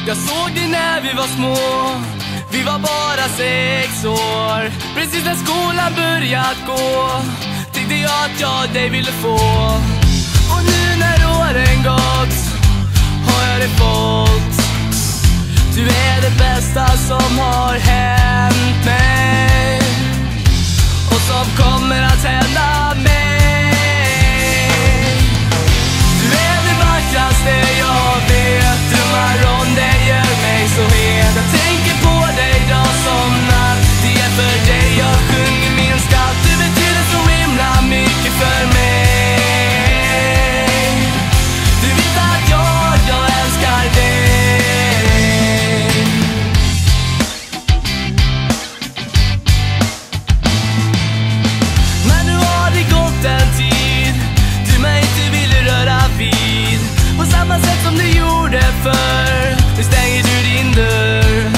Jag såg dig när vi var små. Vi var bara 6 år. Precis när skolan börjat gå tänkte jag att jag dig ville få. Och nu när åren gått har jag det fått. Du är det bästa som har hänt mig och som kommer att hända mig. Du är det vackraste jag vet. Drömmar om dig gör mig så het. Jag tänker på dig dag som natt. Det är för dig jag sjunger min skatt. Du betyder så himla mycket för mig. Du vet att jag älskar dig. Men nu har det gått en tid du mig inte ville röra vid på samma sätt som du gjorde förr. Nu stänger du din dörr,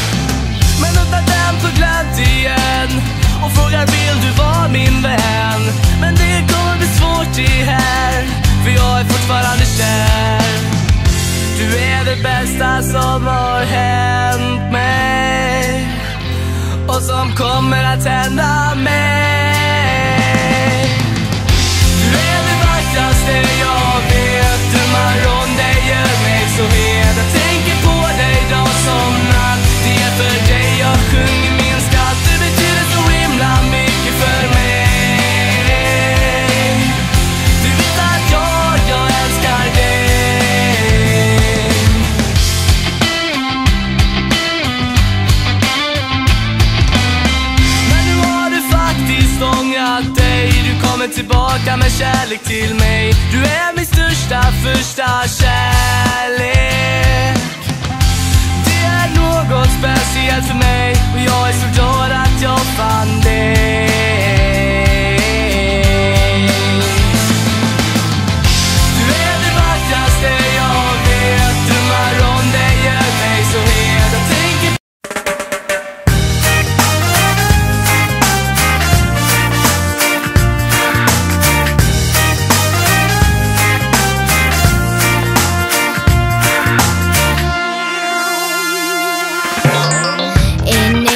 men öppnar den på glänt igen och frågar vill du vara min vän. Men det kommer bli svårt det här, för jag är fortfarande kär. Du är det bästa som har hänt mig och som kommer att hända mig. Du är det vackraste jag vet. Drömmar om dig gör mig så het. Jag tänker på dig dag som natt. Det är för dig jag sjunger min skatt. Du betyder så himla mycket för mig. Du vet att jag älskar dig. Men nu har du faktiskt ångrat dig. Du kommer tillbaka med kärlek till mig. Du är min största första kärlek. Det är något speciellt för mig och jag är så glad att jag fann dig. Du är det vackraste jag vet. Drömmar om dig gör mig så het. Jag tänker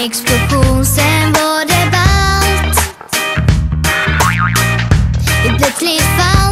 explosion, sen var det ballt. Vi blev klippa